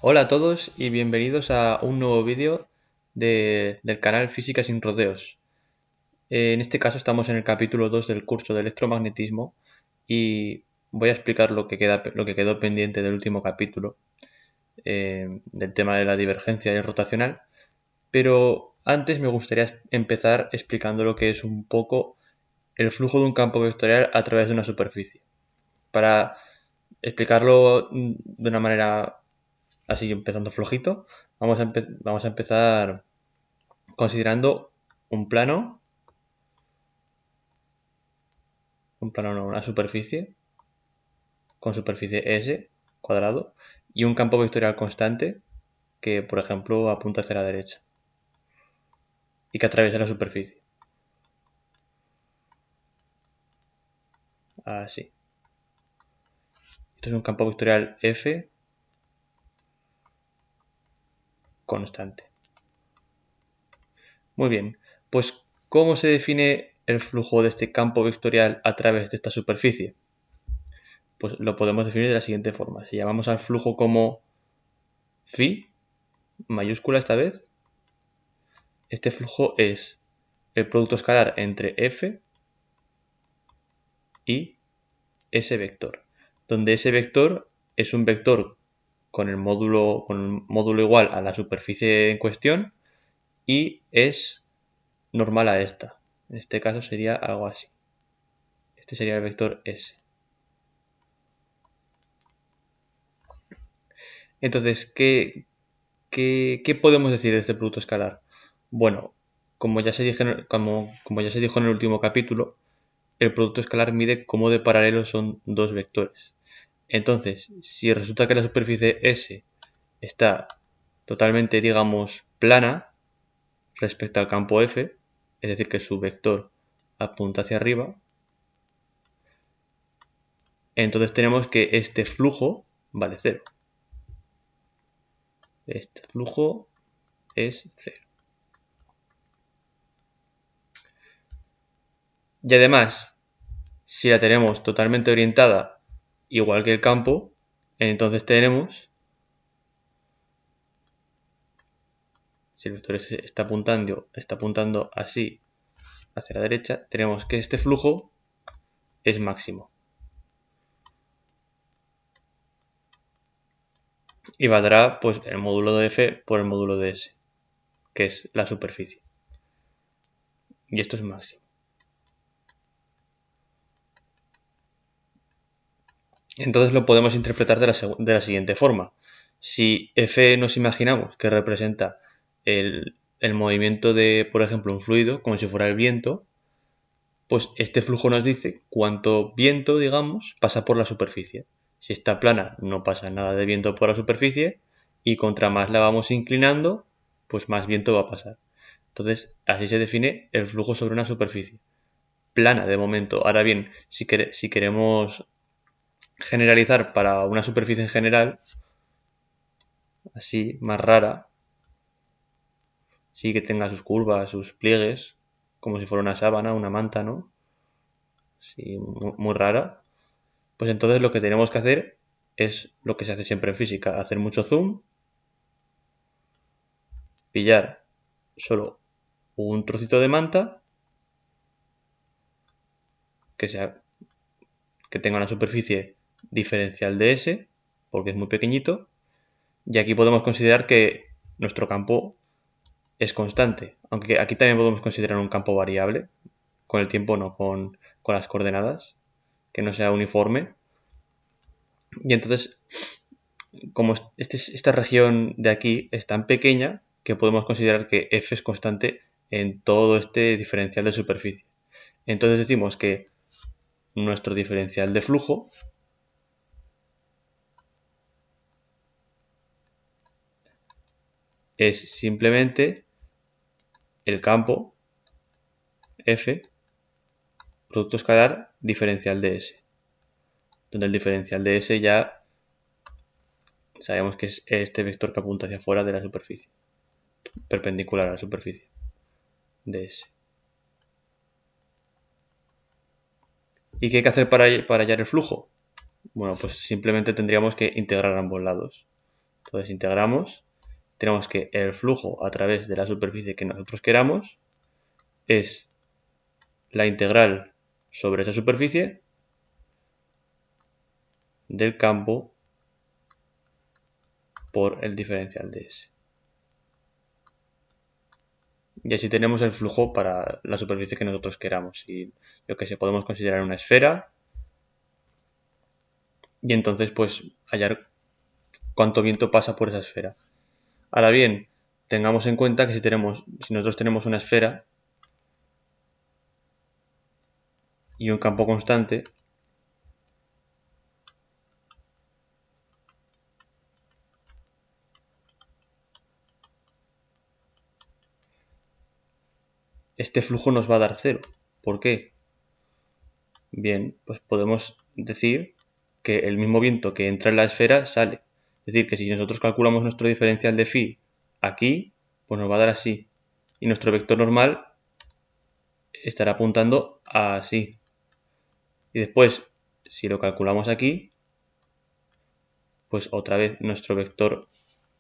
Hola a todos y bienvenidos a un nuevo vídeo del canal Física sin Rodeos. En este caso estamos en el capítulo 2 del curso de electromagnetismo y voy a explicar lo que quedó pendiente del último capítulo, del tema de la divergencia y el rotacional, pero antes me gustaría empezar explicando lo que es un poco el flujo de un campo vectorial a través de una superficie. Para explicarlo de una manera así empezando flojito, vamos a empezar considerando un plano, no, una superficie con superficie S cuadrado y un campo vectorial constante que, por ejemplo, apunta hacia la derecha y que atraviesa la superficie. Así. Esto es un campo vectorial F constante. Muy bien, pues ¿cómo se define el flujo de este campo vectorial a través de esta superficie? Pues lo podemos definir de la siguiente forma. Si llamamos al flujo como phi, mayúscula esta vez, este flujo es el producto escalar entre f y ese vector, donde ese vector es un vector con el módulo igual a la superficie en cuestión y es normal a esta. En este caso sería algo así. Este sería el vector S. Entonces, ¿qué podemos decir de este producto escalar? Bueno, como ya se dijo en el último capítulo, el producto escalar mide cómo de paralelos son dos vectores. Entonces, si resulta que la superficie S está totalmente, digamos, plana respecto al campo F, es decir, que su vector apunta hacia arriba, entonces tenemos que este flujo vale 0. Este flujo es 0. Y además, si la tenemos totalmente orientada igual que el campo, entonces tenemos, si el vector está apuntando así hacia la derecha, tenemos que este flujo es máximo. Y valdrá pues el módulo de F por el módulo de S, que es la superficie. Y esto es máximo. Entonces lo podemos interpretar de la siguiente forma. Si F nos imaginamos que representa el movimiento de, por ejemplo, un fluido, como si fuera el viento, pues este flujo nos dice cuánto viento, digamos, pasa por la superficie. Si está plana, no pasa nada de viento por la superficie, y contra más la vamos inclinando, pues más viento va a pasar. Entonces, así se define el flujo sobre una superficie. Plana de momento. Ahora bien, si queremos generalizar para una superficie en general, así, más rara, sí que tenga sus curvas, sus pliegues, como si fuera una sábana, una manta, ¿no? Sí, muy rara. Pues entonces lo que tenemos que hacer es lo que se hace siempre en física, hacer mucho zoom, pillar solo un trocito de manta que que tenga una superficie diferencial de S, porque es muy pequeñito, y aquí podemos considerar que nuestro campo es constante, aunque aquí también podemos considerar un campo variable, con el tiempo no, con las coordenadas, que no sea uniforme. Y entonces, como esta región de aquí es tan pequeña, que podemos considerar que F es constante en todo este diferencial de superficie. Entonces decimos que nuestro diferencial de flujo es simplemente el campo F, producto escalar diferencial de S, donde el diferencial de S ya sabemos que es este vector que apunta hacia afuera de la superficie, perpendicular a la superficie de S. ¿Y qué hay que hacer para hallar el flujo? Bueno, pues simplemente tendríamos que integrar ambos lados. Entonces integramos, tenemos que el flujo a través de la superficie que nosotros queramos es la integral sobre esa superficie del campo por el diferencial de S. Y así tenemos el flujo para la superficie que nosotros queramos. Y lo que se podemos considerar una esfera. Y entonces pues hallar cuánto viento pasa por esa esfera. Ahora bien, tengamos en cuenta que si nosotros tenemos una esfera y un campo constante, este flujo nos va a dar cero. ¿Por qué? Bien, pues podemos decir que el mismo viento que entra en la esfera sale. Es decir, que si nosotros calculamos nuestro diferencial de phi aquí, pues nos va a dar así. Y nuestro vector normal estará apuntando a así. Y después, si lo calculamos aquí, pues otra vez nuestro vector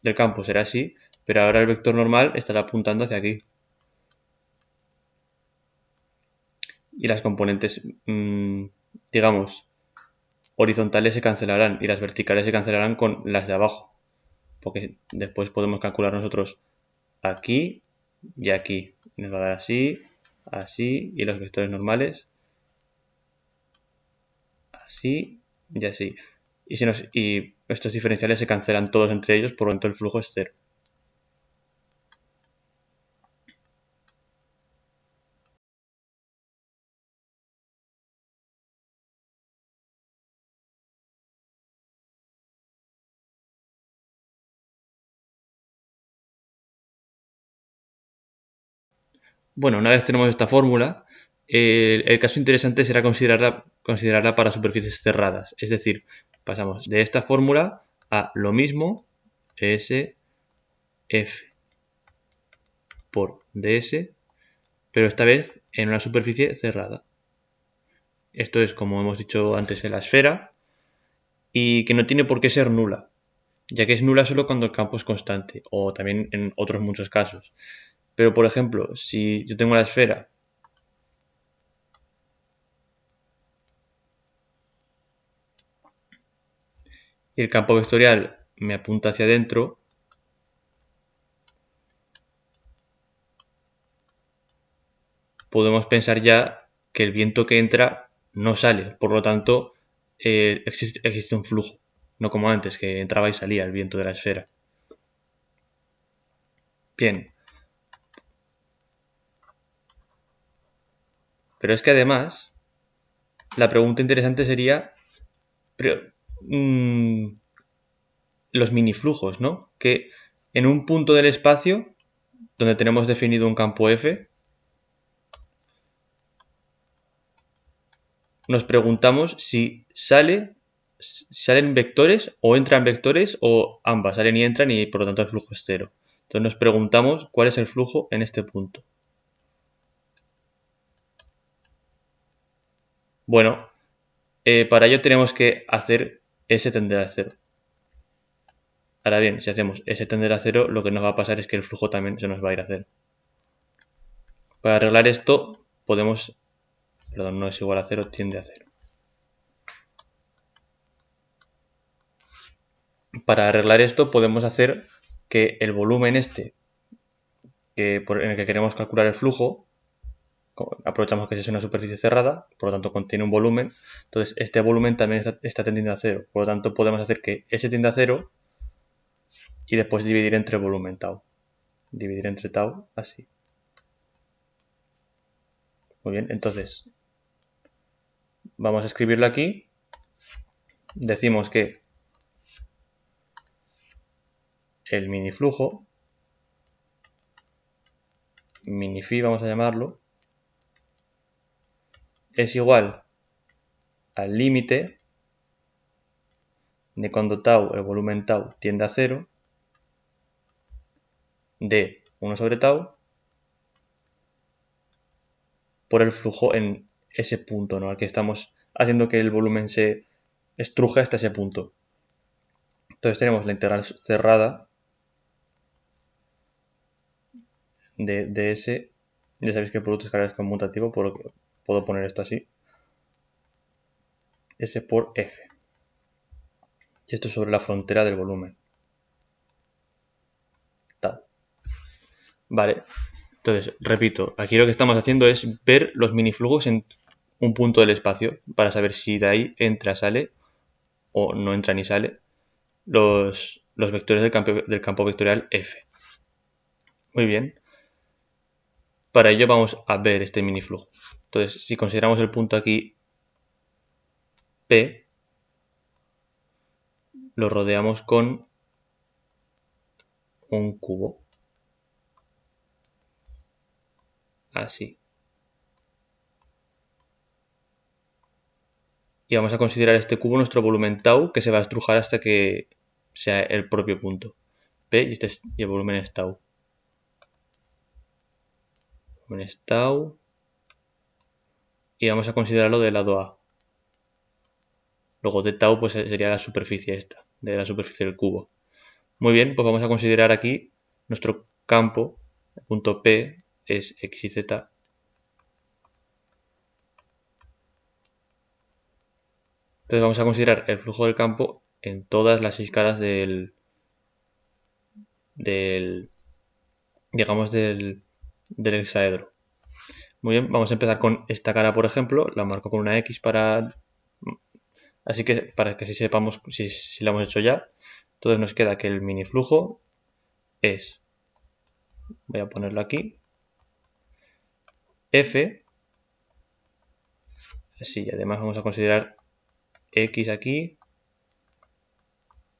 del campo será así, pero ahora el vector normal estará apuntando hacia aquí. Y las componentes, digamos, horizontales se cancelarán y las verticales se cancelarán con las de abajo, porque después podemos calcular nosotros aquí y aquí. Nos va a dar así, así, y los vectores normales así y así. Y estos diferenciales se cancelan todos entre ellos, por lo tanto el flujo es cero. Bueno, una vez tenemos esta fórmula, el caso interesante será considerarla para superficies cerradas. Es decir, pasamos de esta fórmula a lo mismo S F por ds, pero esta vez en una superficie cerrada. Esto es, como hemos dicho antes, en la esfera, y que no tiene por qué ser nula, ya que es nula solo cuando el campo es constante, o también en otros muchos casos. Pero, por ejemplo, si yo tengo la esfera y el campo vectorial me apunta hacia adentro, podemos pensar ya que el viento que entra no sale, por lo tanto existe un flujo, no como antes, que entraba y salía el viento de la esfera. Bien, pero es que además la pregunta interesante sería los miniflujos, ¿no? Que en un punto del espacio donde tenemos definido un campo F, nos preguntamos si salen vectores o entran vectores o ambas salen y entran y por lo tanto el flujo es cero. Entonces nos preguntamos cuál es el flujo en este punto. Bueno, para ello tenemos que hacer S tender a cero. Ahora bien, si hacemos S tender a cero, lo que nos va a pasar es que el flujo también se nos va a ir a cero. Para arreglar esto, no es igual a cero, tiende a cero. Para arreglar esto podemos hacer que el volumen en el que queremos calcular el flujo, aprovechamos que es una superficie cerrada, por lo tanto contiene un volumen, entonces este volumen también está tendiendo a cero, por lo tanto podemos hacer que S tienda a cero y después dividir entre volumen tau. Dividir entre tau así. Muy bien, entonces vamos a escribirlo aquí. Decimos que el miniflujo, minifi vamos a llamarlo, es igual al límite de cuando tau, el volumen tau, tiende a cero, de 1 sobre tau, por el flujo en ese punto, ¿no? Al que estamos haciendo que el volumen se estruje hasta ese punto. Entonces tenemos la integral cerrada de ds. Ya sabéis que el producto escalar es conmutativo, por lo que puedo poner esto así. S por F. Y esto sobre la frontera del volumen. Tal. Vale. Entonces, repito, aquí lo que estamos haciendo es ver los miniflujos en un punto del espacio para saber si de ahí entra, sale o no entra ni sale los vectores del campo vectorial F. Muy bien. Para ello vamos a ver este miniflujo. Entonces, si consideramos el punto aquí P, lo rodeamos con un cubo. Así. Y vamos a considerar este cubo nuestro volumen tau, que se va a estrujar hasta que sea el propio punto P y el volumen es tau. El volumen es tau. Y vamos a considerarlo del lado A. Luego de tau pues sería la superficie esta, de la superficie del cubo. Muy bien, pues vamos a considerar aquí nuestro campo, el punto P es X y Z. Entonces vamos a considerar el flujo del campo en todas las 6 caras digamos del hexaedro. Muy bien, vamos a empezar con esta cara, por ejemplo, la marco con una X así que para que así sepamos si la hemos hecho ya. Entonces nos queda que el miniflujo es, voy a ponerlo aquí, F, así, además vamos a considerar X aquí,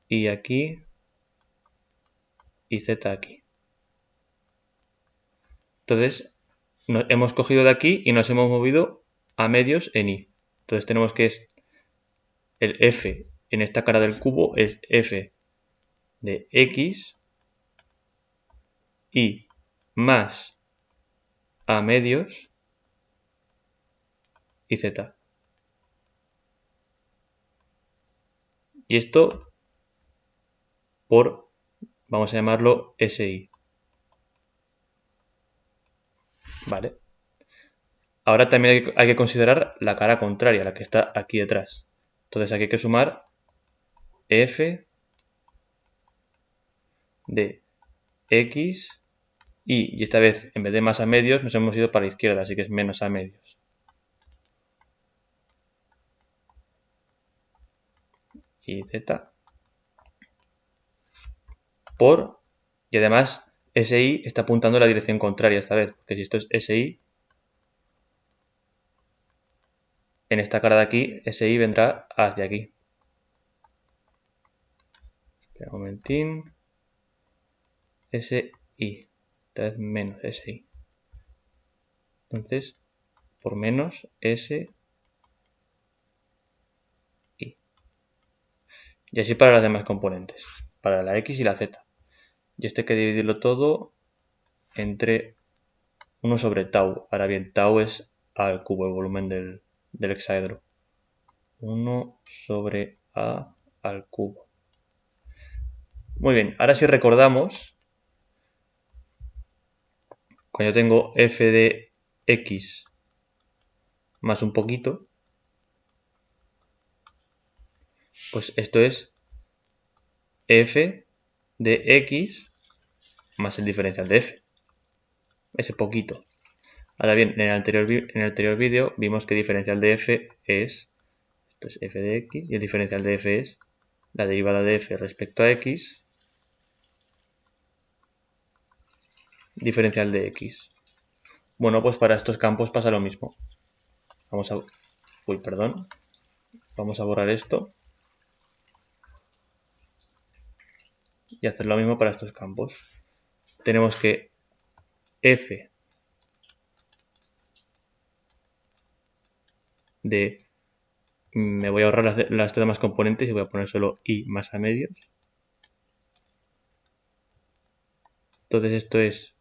Y aquí y Z aquí. Entonces hemos cogido de aquí y nos hemos movido a medios en Y. Entonces tenemos que el F en esta cara del cubo es F de X y más a medios y Z. Y esto por, vamos a llamarlo SI. Vale. Ahora también hay que considerar la cara contraria, la que está aquí detrás. Entonces aquí hay que sumar F de X y esta vez en vez de más a medios nos hemos ido para la izquierda, así que es menos a medios. Y Z por, y además SI está apuntando en la dirección contraria esta vez, porque si esto es SI, en esta cara de aquí, SI vendrá hacia aquí. Espera un momentín. SI, esta vez menos SI. Entonces, por menos SI. Y así para las demás componentes, para la X y la Z. Y esto hay que dividirlo todo entre 1 sobre tau. Ahora bien, tau es al cubo, el volumen del hexaedro. 1 sobre A al cubo. Muy bien, ahora si recordamos, cuando yo tengo f de x más un poquito, pues esto es f de x más el diferencial de f. Ese poquito. Ahora bien, en el anterior vídeo vimos que el diferencial de f es, esto es f de x, y el diferencial de f es la derivada de f respecto a x, diferencial de x. Bueno, pues para estos campos pasa lo mismo. Vamos a borrar esto y hacer lo mismo para estos campos. Tenemos que f de, me voy a ahorrar las demás componentes y voy a poner solo y más a medios. Entonces esto es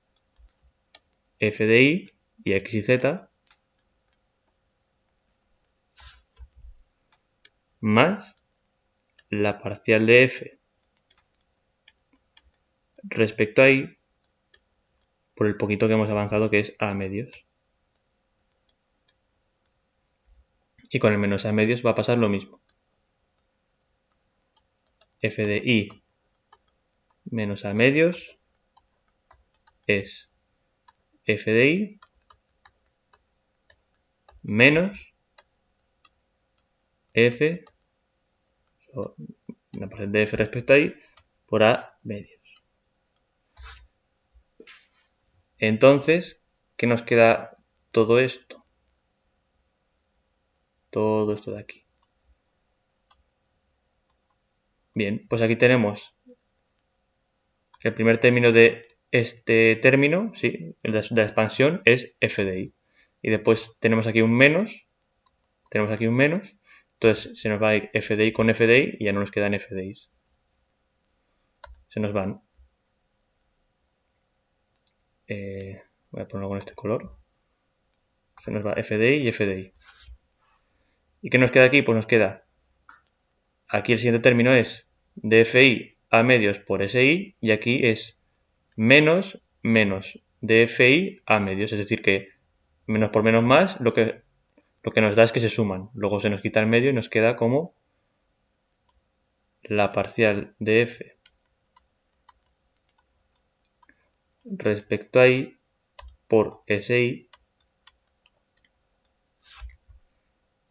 f de y x y z más la parcial de f respecto a y por el poquito que hemos avanzado, que es a medios. Y con el menos a medios va a pasar lo mismo. F de y menos a medios es f de y menos f, la porcentaje de f respecto a y, por a medios. Entonces, ¿qué nos queda todo esto? Todo esto de aquí. Bien, pues aquí tenemos el primer término de este término, sí, el de la expansión, es f de y. Y después tenemos aquí un menos, entonces se nos va a ir f de y con f de y y ya no nos quedan f de y. Se nos van. Voy a ponerlo con este color. Se nos va f de y y f de y. ¿Y qué nos queda aquí? Pues nos queda, aquí el siguiente término es dfi a medios por si y aquí es menos dfi a medios, es decir que menos por menos más, lo que nos da es que se suman. Luego se nos quita el medio y nos queda como la parcial de f respecto a y por si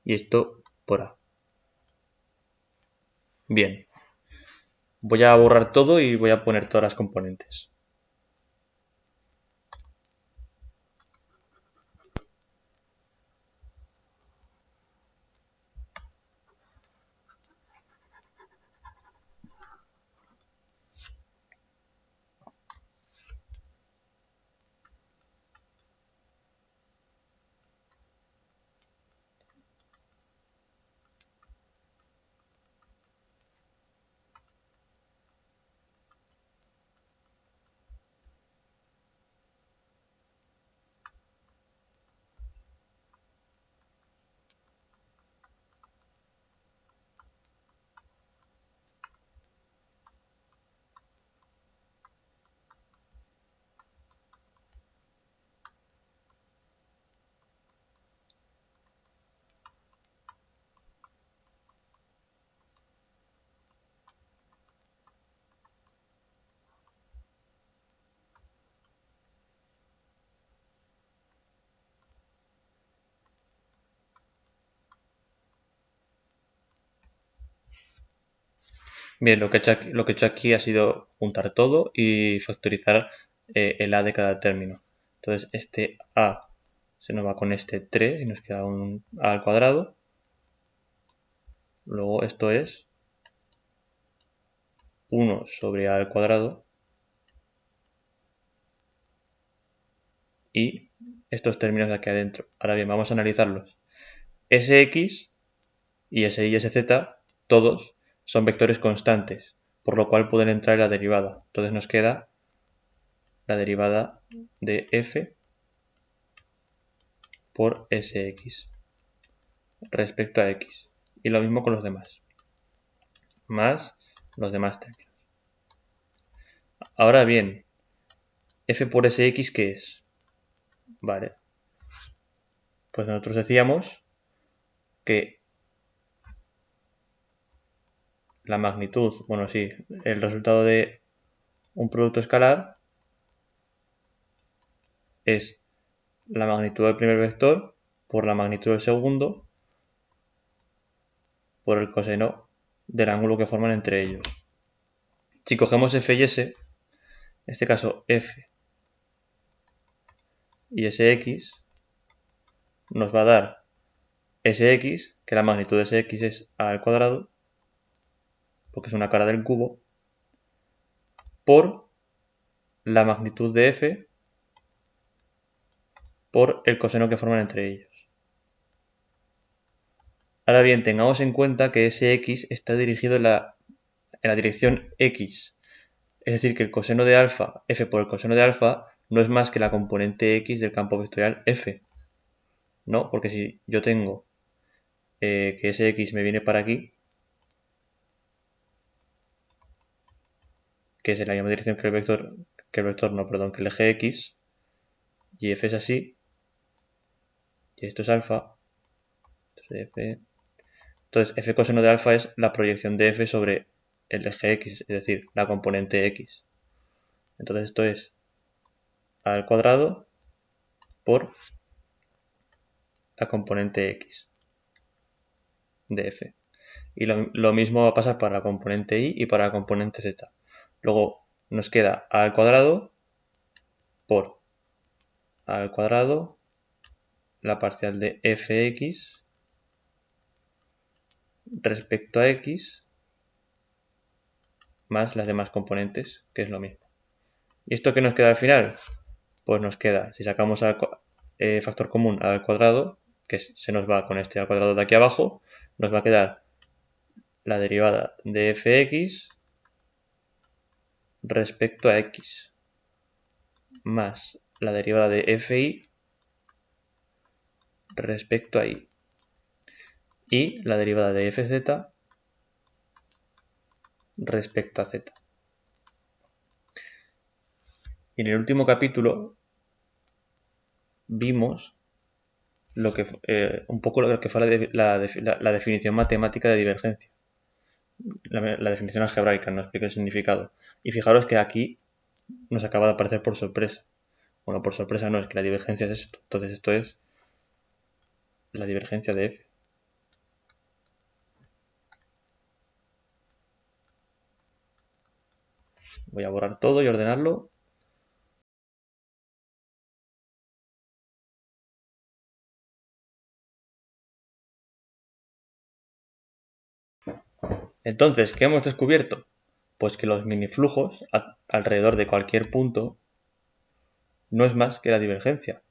y esto por a. Bien, voy a borrar todo y voy a poner todas las componentes. Bien, lo que he hecho aquí ha sido juntar todo y factorizar el a de cada término. Entonces este a se nos va con este 3 y nos queda un a al cuadrado. Luego esto es 1 sobre a al cuadrado y estos términos de aquí adentro. Ahora bien, vamos a analizarlos. Sx y Sy y Sz, todos son vectores constantes, por lo cual pueden entrar en la derivada. Entonces nos queda la derivada de f por Sx respecto a x. Y lo mismo con los demás, más los demás términos. Ahora bien, f por Sx, ¿qué es? Vale, pues nosotros decíamos que la magnitud, bueno, sí, el resultado de un producto escalar es la magnitud del primer vector por la magnitud del segundo por el coseno del ángulo que forman entre ellos. Si cogemos f y s, en este caso f y sx, nos va a dar sx, que la magnitud de sx es a al cuadrado, porque es una cara del cubo, por la magnitud de f por el coseno que forman entre ellos. Ahora bien, tengamos en cuenta que sx está dirigido en la dirección x, es decir, que el coseno de alfa, f por el coseno de alfa, no es más que la componente x del campo vectorial f, ¿no? Porque si yo tengo que sx me viene para aquí, que es en la misma dirección que el eje X, y f es así, y esto es alfa, entonces f coseno de alfa es la proyección de f sobre el eje X, es decir, la componente X. Entonces esto es a al cuadrado por la componente X de f. Y lo mismo va a pasar para la componente y para la componente z. Luego nos queda a al cuadrado por a al cuadrado la parcial de fx respecto a x más las demás componentes, que es lo mismo. ¿Y esto qué nos queda al final? Pues nos queda, si sacamos factor común al cuadrado, que se nos va con este al cuadrado de aquí abajo, nos va a quedar la derivada de fx respecto a x más la derivada de fi respecto a y la derivada de fz respecto a z. Y en el último capítulo vimos un poco lo que fue la definición matemática de divergencia. La definición algebraica, no explica el significado. Y fijaros que aquí nos acaba de aparecer por sorpresa. Bueno, por sorpresa no, es que la divergencia es esto. Entonces esto es la divergencia de f. Voy a borrar todo y ordenarlo. Entonces, ¿qué hemos descubierto? Pues que los miniflujos alrededor de cualquier punto no es más que la divergencia.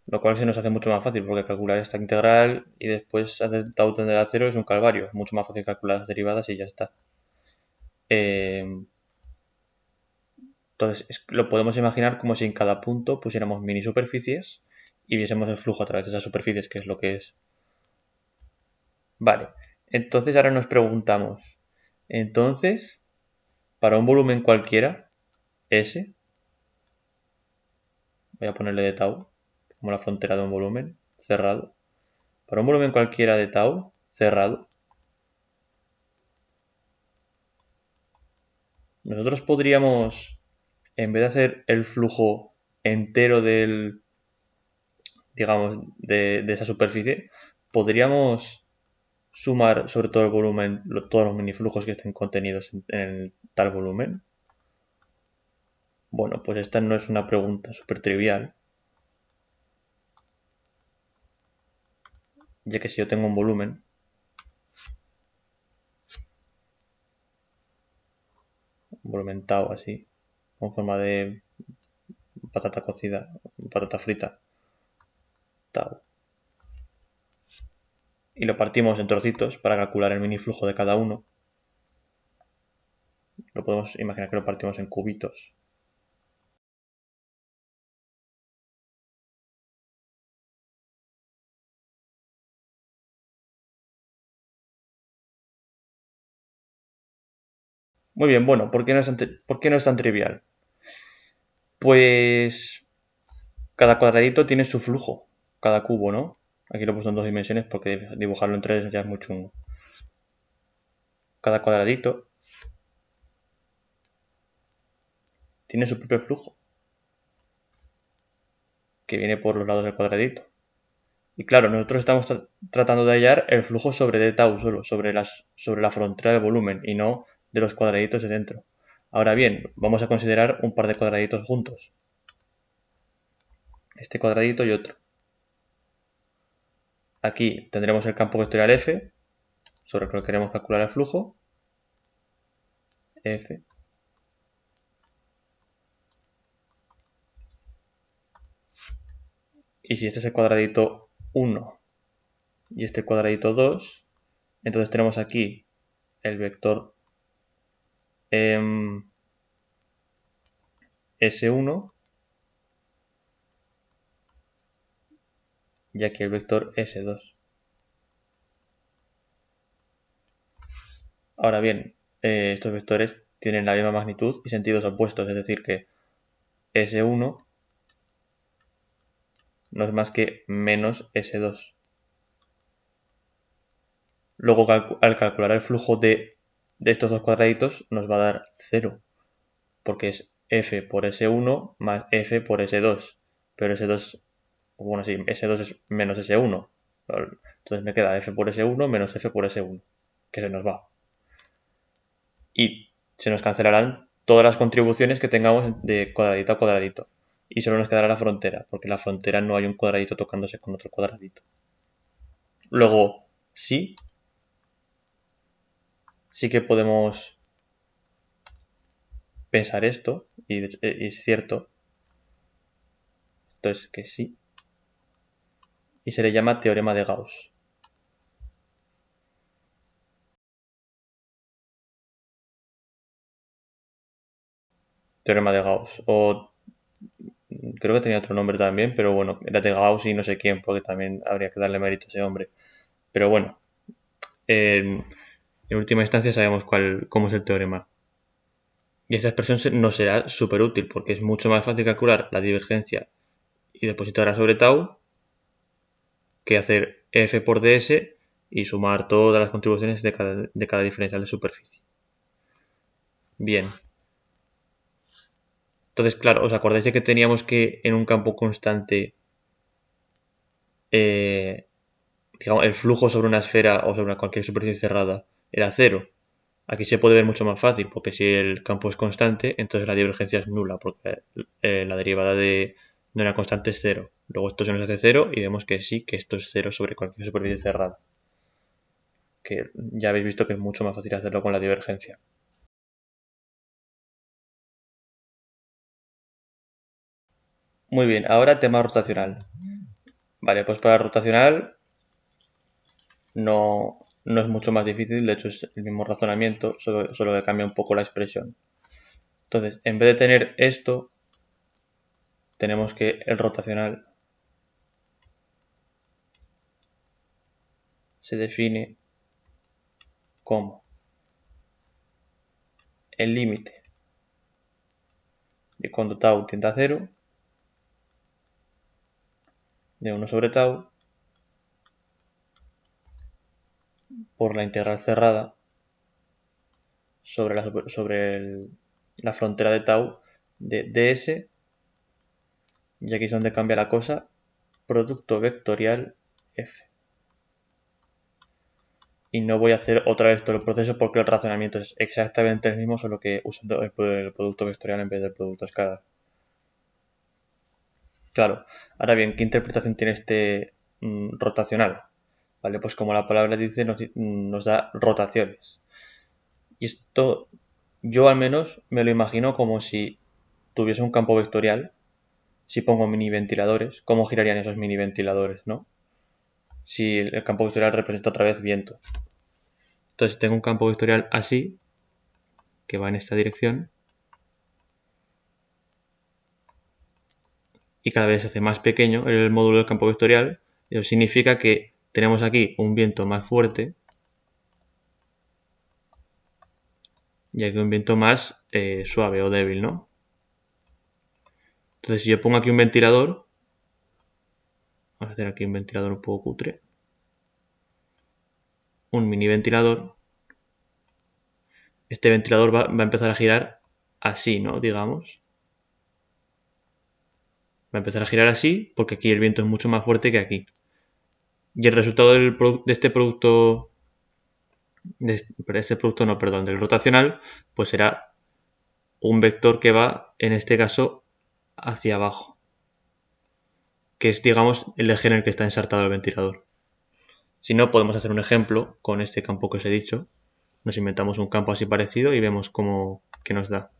Lo cual se nos hace mucho más fácil, porque calcular esta integral y después hacer tau tender a cero es un calvario. Es mucho más fácil calcular las derivadas y ya está. Entonces, lo podemos imaginar como si en cada punto pusiéramos mini superficies y viésemos el flujo a través de esas superficies, que es lo que es. Vale, entonces ahora nos preguntamos, entonces, para un volumen cualquiera, S, voy a ponerle de tau, como la frontera de un volumen cerrado, para un volumen cualquiera de tau cerrado, nosotros podríamos, en vez de hacer el flujo entero digamos, de esa superficie, podríamos sumar sobre todo el volumen, todos los miniflujos que estén contenidos en tal volumen. Bueno, pues esta no es una pregunta súper trivial, ya que si yo tengo un volumen tau así, con forma de patata cocida, patata frita, tau, y lo partimos en trocitos para calcular el miniflujo de cada uno, lo podemos imaginar que lo partimos en cubitos. Muy bien, bueno, ¿por qué no es tan trivial? Pues cada cuadradito tiene su flujo, cada cubo, ¿no? Aquí lo he puesto en dos dimensiones porque dibujarlo en tres ya es muy chungo. Cada cuadradito tiene su propio flujo, que viene por los lados del cuadradito. Y claro, nosotros estamos tratando de hallar el flujo sobre d tau solo, sobre la frontera del volumen y no de los cuadraditos de dentro. Ahora bien, vamos a considerar un par de cuadraditos juntos. Este cuadradito y otro. Aquí tendremos el campo vectorial f, sobre el que queremos calcular el flujo. F. Y si este es el cuadradito 1 y este cuadradito 2, entonces tenemos aquí el vector S1 y aquí el vector S2. Ahora bien, estos vectores tienen la misma magnitud y sentidos opuestos, es decir que S1 no es más que menos S2. Luego al calcular el flujo de estos dos cuadraditos nos va a dar 0, porque es F por S1 más F por S2, pero S2, bueno, sí, S2 es menos S1, entonces me queda F por S1 menos F por S1, que se nos va. Y se nos cancelarán todas las contribuciones que tengamos de cuadradito a cuadradito. Y solo nos quedará la frontera, porque en la frontera no hay un cuadradito tocándose con otro cuadradito. Luego, sí que podemos pensar esto, y es cierto. Entonces, que sí. Y se le llama teorema de Gauss. Teorema de Gauss. O creo que tenía otro nombre también, pero bueno, era de Gauss y no sé quién, porque también habría que darle mérito a ese hombre. Pero bueno, en última instancia sabemos cómo es el teorema. Y esta expresión nos será súper útil porque es mucho más fácil calcular la divergencia y depositarla sobre tau que hacer f por ds y sumar todas las contribuciones de cada diferencial de superficie. Bien. Entonces, claro, ¿os acordáis de que teníamos que en un campo constante digamos, el flujo sobre una esfera o sobre cualquier superficie cerrada era cero? Aquí se puede ver mucho más fácil, porque si el campo es constante, entonces la divergencia es nula, porque la derivada de una constante es cero. Luego esto se nos hace cero y vemos que sí, que esto es cero sobre cualquier superficie cerrada. Que ya habéis visto que es mucho más fácil hacerlo con la divergencia. Muy bien, ahora tema rotacional. Vale, pues para rotacional no es mucho más difícil, de hecho es el mismo razonamiento, solo que cambia un poco la expresión. Entonces, en vez de tener esto, tenemos que el rotacional se define como el límite de cuando tau tiende a 0 de 1 sobre tau por la integral cerrada sobre la frontera de tau de ds, y aquí es donde cambia la cosa, producto vectorial f. Y no voy a hacer otra vez todo el proceso porque el razonamiento es exactamente el mismo, solo que usando el producto vectorial en vez del producto escalar. Claro, ahora bien, ¿qué interpretación tiene este rotacional? Vale, pues como la palabra dice, nos da rotaciones. Y esto yo al menos me lo imagino como si tuviese un campo vectorial. Si pongo mini ventiladores, ¿cómo girarían esos mini ventiladores, no? Si el campo vectorial representa otra vez viento. Entonces tengo un campo vectorial así, que va en esta dirección, y cada vez se hace más pequeño el módulo del campo vectorial. Eso significa que tenemos aquí un viento más fuerte y aquí un viento más suave o débil, ¿no? Entonces si yo pongo aquí un ventilador, vamos a hacer aquí un ventilador un poco cutre, un mini ventilador, este ventilador va a empezar a girar así, ¿no? Digamos. Va a empezar a girar así porque aquí el viento es mucho más fuerte que aquí. Y el resultado de este producto, del rotacional, pues será un vector que va, en este caso, hacia abajo, que es, digamos, el eje en el que está ensartado el ventilador. Si no, podemos hacer un ejemplo con este campo que os he dicho. Nos inventamos un campo así parecido y vemos qué nos da.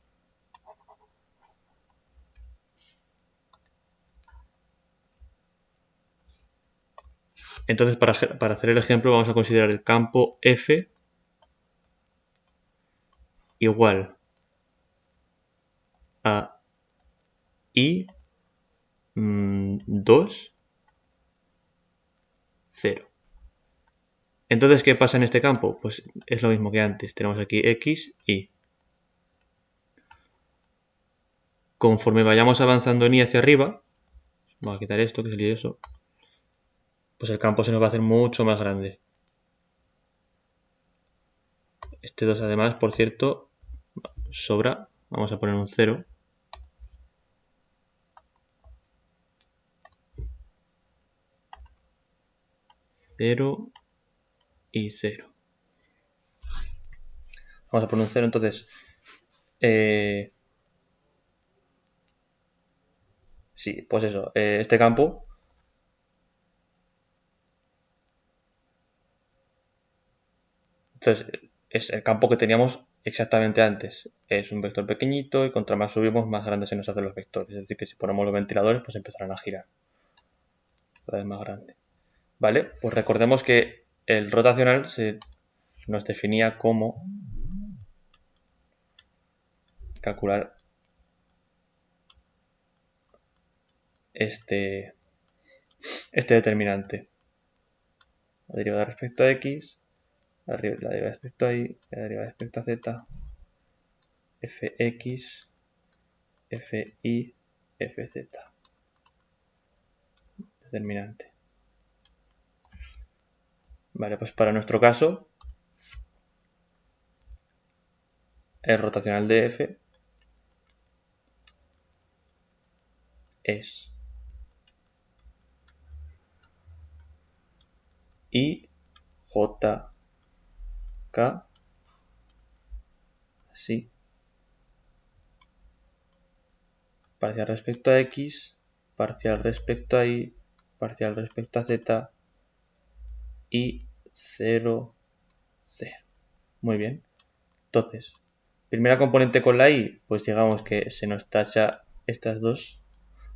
Entonces, para hacer el ejemplo, vamos a considerar el campo F igual a I 2, 0. Entonces, ¿qué pasa en este campo? Pues es lo mismo que antes. Tenemos aquí X, Y. Conforme vayamos avanzando en Y hacia arriba, vamos a quitar esto, que es lioso, pues el campo se nos va a hacer mucho más grande. Este 2 además, por cierto, sobra. Vamos a poner un 0. Cero y 0. Vamos a poner un 0, entonces... sí, pues eso. Este campo... Entonces, es el campo que teníamos exactamente antes. Es un vector pequeñito y contra más subimos, más grandes se nos hacen los vectores. Es decir, que si ponemos los ventiladores, pues empezarán a girar. Cada vez más grande. ¿Vale? Pues recordemos que el rotacional se nos definía como calcular este determinante. La derivada respecto a x, la derivada respecto a y, la derivada respecto a z, fx, fi, fz. Determinante. Vale, pues para nuestro caso, el rotacional de f es I, J, K, así, parcial respecto a X, parcial respecto a Y, parcial respecto a Z, y 0, 0. Muy bien. Entonces, primera componente con la Y, pues digamos que se nos tacha estas dos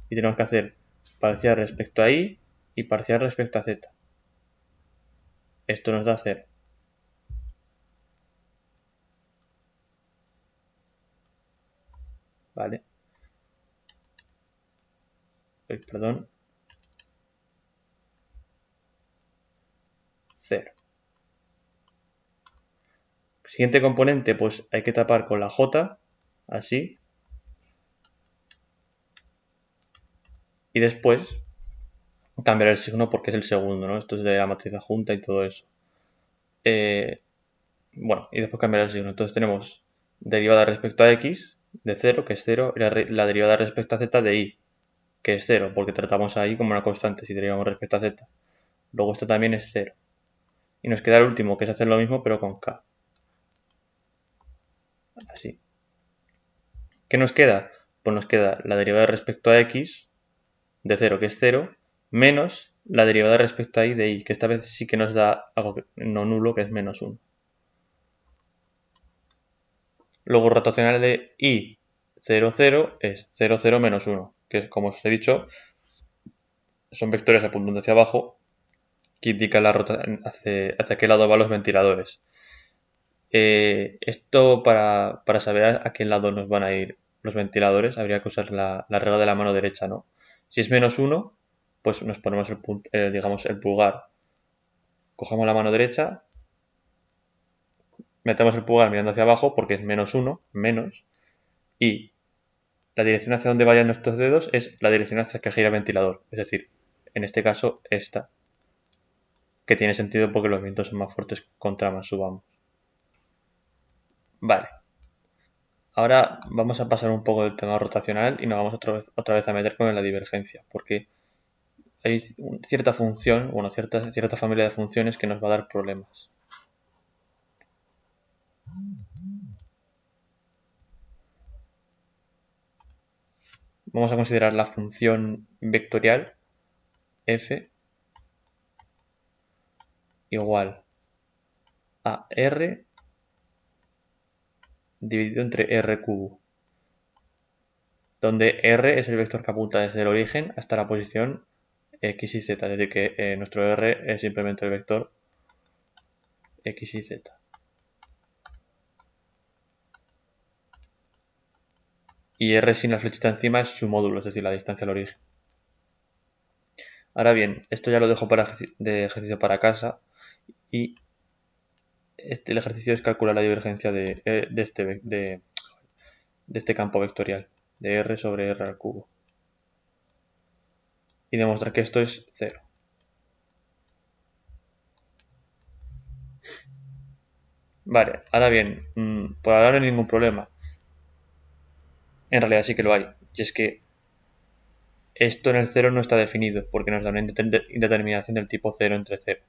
y tenemos que hacer parcial respecto a Y y parcial respecto a Z. Esto nos da 0. ¿Vale? Perdón. 0. Siguiente componente, pues hay que tapar con la J, así. Y después cambiar el signo porque es el segundo, ¿no? Esto es de la matriz adjunta y todo eso. Bueno, y después cambiar el signo. Entonces tenemos derivada respecto a x de 0, que es 0, y la derivada respecto a z de y, que es 0, porque tratamos a y como una constante si derivamos respecto a z. Luego esto también es 0. Y nos queda el último, que es hacer lo mismo pero con k. Así. ¿Qué nos queda? Pues nos queda la derivada respecto a x de 0, que es 0, menos la derivada respecto a y de y, que esta vez sí que nos da algo no nulo, que es menos 1. Luego rotacional de y 0, 0 es 0, 0 menos 1, que como os he dicho, son vectores apuntando hacia abajo que indican la rotación hacia qué lado van los ventiladores. Esto para saber a qué lado nos van a ir los ventiladores habría que usar la regla de la mano derecha, ¿no? Si es menos 1, pues nos ponemos digamos el pulgar. Cogemos la mano derecha, metemos el pulgar mirando hacia abajo porque es menos 1, menos, y la dirección hacia donde vayan nuestros dedos es la dirección hacia que gira el ventilador. Es decir, en este caso, esta. Que tiene sentido porque los vientos son más fuertes contra más subamos. Vale. Ahora vamos a pasar un poco del tema rotacional y nos vamos otra vez a meter con la divergencia. Porque hay cierta función, bueno, cierta familia de funciones que nos va a dar problemas. Vamos a considerar la función vectorial f igual a r dividido entre r cubo, donde r es el vector que apunta desde el origen hasta la posición x y z, es decir que nuestro r es simplemente el vector x y z. Y r sin la flechita encima es su módulo, es decir, la distancia al origen. Ahora bien, esto ya lo dejo de ejercicio para casa y el ejercicio es calcular la divergencia de este campo vectorial, de R sobre R al cubo. Y demostrar que esto es 0. Vale, ahora bien, por ahora no hay ningún problema. En realidad sí que lo hay. Y es que esto en el 0 no está definido, porque nos da una indeterminación del tipo 0 entre 0.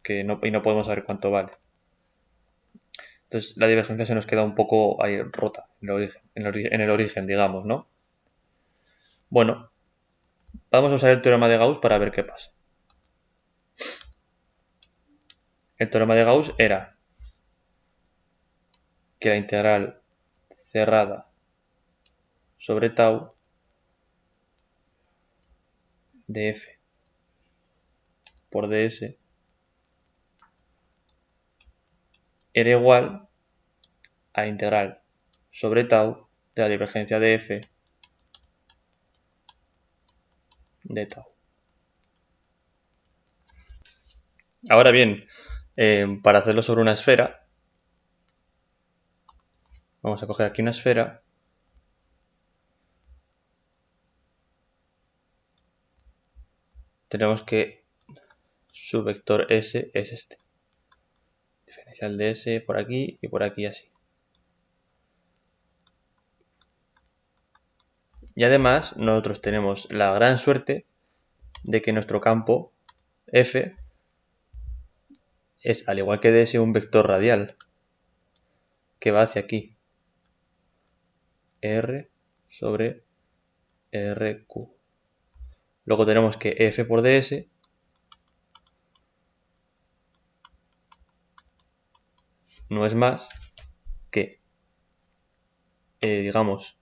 Y no podemos saber cuánto vale. Entonces la divergencia se nos queda un poco ahí rota en el origen, digamos, ¿no? Bueno, vamos a usar el teorema de Gauss para ver qué pasa. El teorema de Gauss era que la integral cerrada sobre tau de f por ds era igual a la integral sobre tau de la divergencia de f de tau. Ahora bien, para hacerlo sobre una esfera, vamos a coger aquí una esfera tenemos que su vector S es este. Diferencial de S por aquí y por aquí así. Y además nosotros tenemos la gran suerte de que nuestro campo F es, al igual que ds, un vector radial que va hacia aquí. R sobre RQ. Luego tenemos que F por ds no es más que, digamos,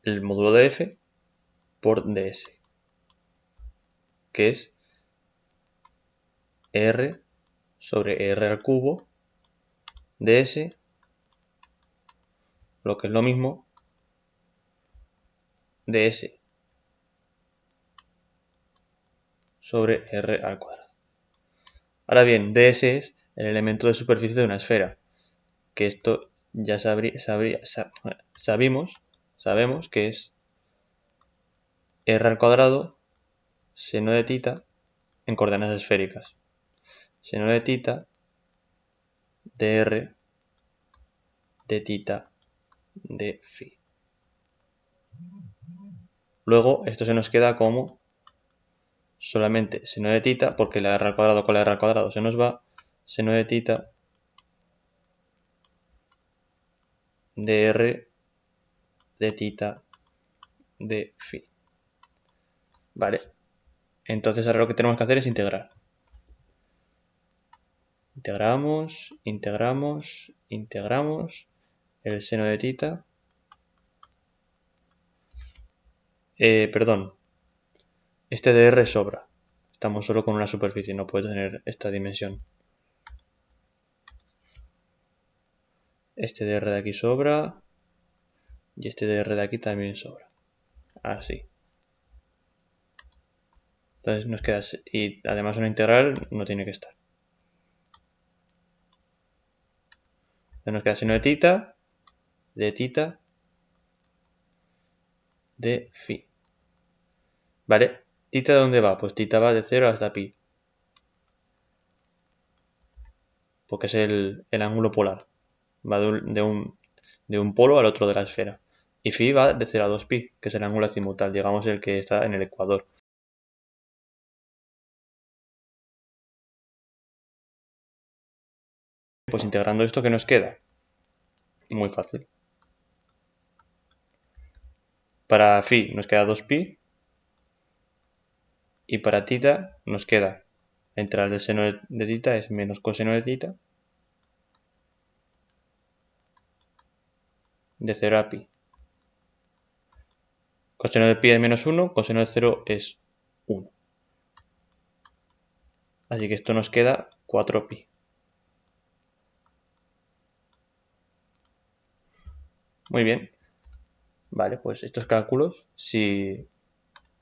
el módulo de F por ds, que es R sobre R al cubo ds, lo que es lo mismo, ds sobre R al cuadrado. Ahora bien, ds es el elemento de superficie de una esfera, que esto ya sabemos que es R al cuadrado seno de tita en coordenadas esféricas. Seno de tita de R de tita de phi. Luego esto se nos queda como solamente seno de tita, porque la R al cuadrado con la R al cuadrado se nos va, seno de tita de R de tita de phi. Vale, entonces ahora lo que tenemos que hacer es integrar. Integramos el seno de tita. Perdón, este de R sobra. Estamos solo con una superficie, no puede tener esta dimensión. Este de R de aquí sobra. Y este de R de aquí también sobra. Así. Entonces nos queda, y además una integral no tiene que estar. Entonces nos queda seno de tita de phi. ¿Vale? ¿Tita de dónde va? Pues tita va de 0 hasta pi. Porque es el ángulo polar. Va de un polo al otro de la esfera. Y phi va de 0 a 2pi, que es el ángulo azimutal, digamos el que está en el ecuador. Pues integrando esto, ¿qué nos queda? Muy fácil. Para phi nos queda 2pi. Y para tita nos queda la integral del seno de tita es menos coseno de tita de 0 a pi. Coseno de pi es menos 1, coseno de 0 es 1. Así que esto nos queda 4pi. Muy bien. Vale, pues estos cálculos, si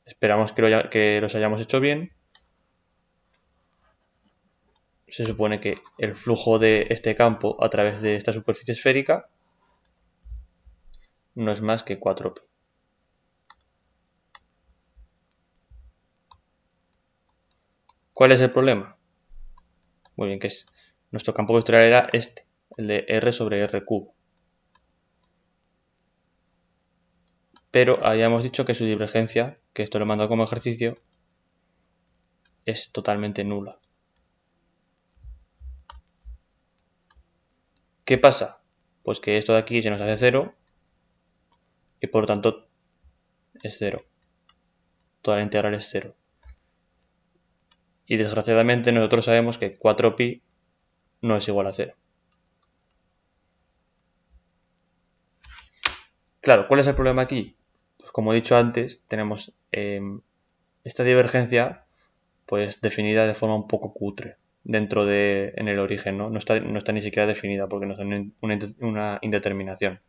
esperamos que los hayamos hecho bien, se supone que el flujo de este campo a través de esta superficie esférica no es más que 4pi. ¿Cuál es el problema? Muy bien, que es nuestro campo vectorial era este, el de R sobre R cubo. Pero habíamos dicho que su divergencia, que esto lo he mandado como ejercicio, es totalmente nula. ¿Qué pasa? Pues que esto de aquí se nos hace 0 y por lo tanto es 0. Toda la integral es 0. Y desgraciadamente nosotros sabemos que 4pi no es igual a 0. Claro, ¿cuál es el problema aquí? Pues como he dicho antes, tenemos esta divergencia pues definida de forma un poco cutre dentro de en el origen, ¿no? No está ni siquiera definida porque nos dan una indeterminación.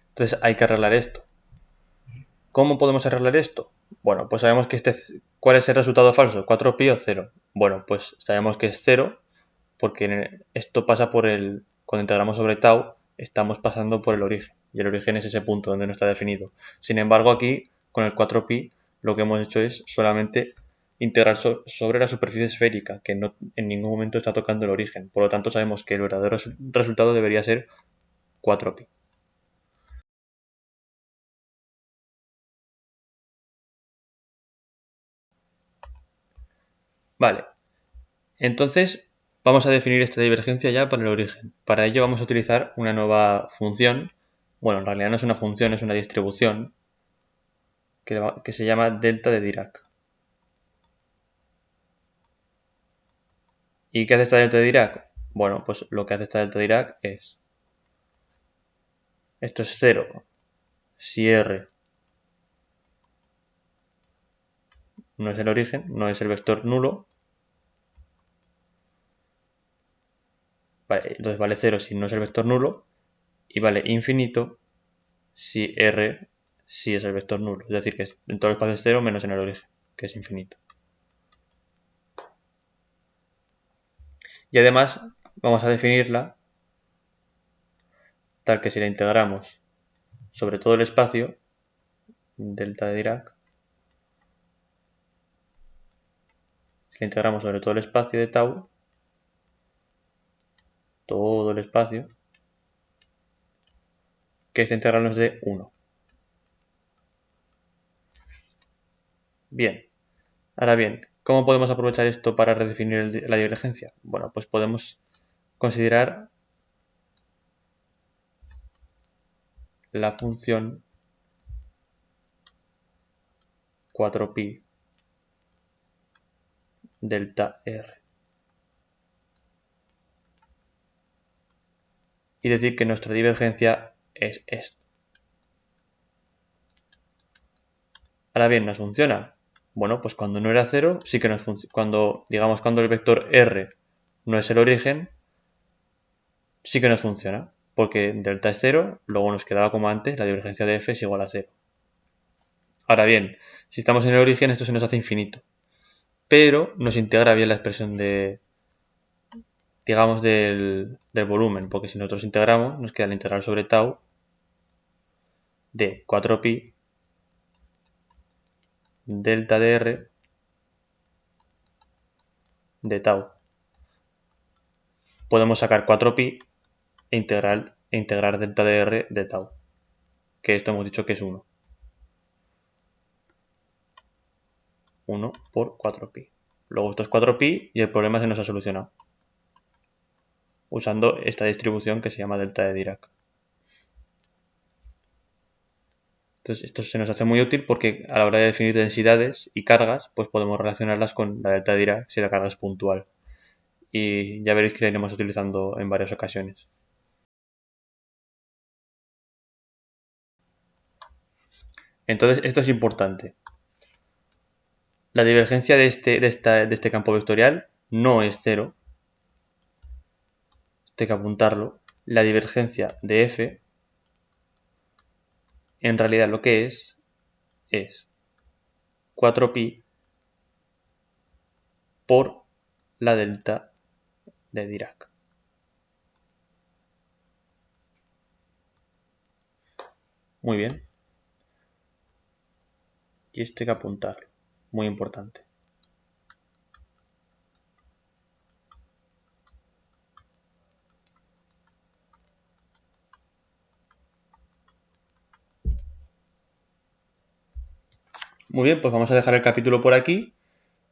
Entonces hay que arreglar esto. ¿Cómo podemos arreglar esto? Bueno, pues sabemos que ¿cuál es el resultado falso? ¿4pi o 0? Bueno, pues sabemos que es 0 porque esto pasa por cuando integramos sobre tau, estamos pasando por el origen. Y el origen es ese punto donde no está definido. Sin embargo, aquí, con el 4pi, lo que hemos hecho es solamente integrar sobre la superficie esférica, que no, en ningún momento está tocando el origen. Por lo tanto, sabemos que el verdadero resultado debería ser 4pi. Vale, entonces vamos a definir esta divergencia ya para el origen. Para ello vamos a utilizar una nueva función. Bueno, en realidad no es una función, es una distribución que se llama delta de Dirac. ¿Y qué hace esta delta de Dirac? Bueno, pues lo que hace esta delta de Dirac es, esto es 0 si R no es el origen, no es el vector nulo. Vale, entonces vale 0 si no es el vector nulo y vale infinito si R sí es el vector nulo. Es decir, que en todo el espacio es 0 menos en el origen, que es infinito. Y además vamos a definirla tal que si la integramos sobre todo el espacio, delta de Dirac, si la integramos sobre todo el espacio de tau, todo el espacio, que esta integral nos dé 1. Bien, ahora bien, ¿cómo podemos aprovechar esto para redefinir la divergencia? Bueno, pues podemos considerar la función 4pi delta R y decir que nuestra divergencia es esto. Ahora bien, ¿nos funciona? Bueno, pues cuando no era 0 sí que nos funciona. Cuando el vector R no es el origen, sí que nos funciona. Porque delta es 0, luego nos quedaba como antes, la divergencia de f es igual a 0. Ahora bien, si estamos en el origen esto se nos hace infinito. Pero nos integra bien la expresión digamos, del volumen. Porque si nosotros integramos, nos queda la integral sobre tau de 4pi delta de R de tau. Podemos sacar 4pi e integrar delta de R de tau. Que esto hemos dicho que es 1. 1 por 4pi. Luego esto es 4pi y el problema se nos ha solucionado. Usando esta distribución que se llama delta de Dirac. Entonces esto se nos hace muy útil porque a la hora de definir densidades y cargas, pues podemos relacionarlas con la delta de Dirac si la carga es puntual. Y ya veréis que la iremos utilizando en varias ocasiones. Entonces esto es importante. La divergencia de este campo vectorial no es 0. Esto hay que apuntarlo. La divergencia de f en realidad lo que es 4pi por la delta de Dirac. Muy bien. Y esto hay que apuntarlo. Muy importante. Muy bien, pues vamos a dejar el capítulo por aquí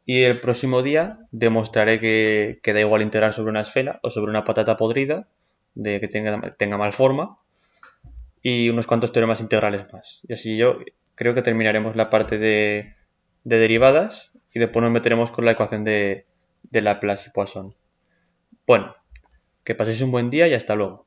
y el próximo día demostraré que da igual integrar sobre una esfera o sobre una patata podrida de que tenga mal forma y unos cuantos teoremas integrales más. Y así yo creo que terminaremos la parte de derivadas y después nos meteremos con la ecuación de Laplace y Poisson. Bueno, que paséis un buen día y hasta luego.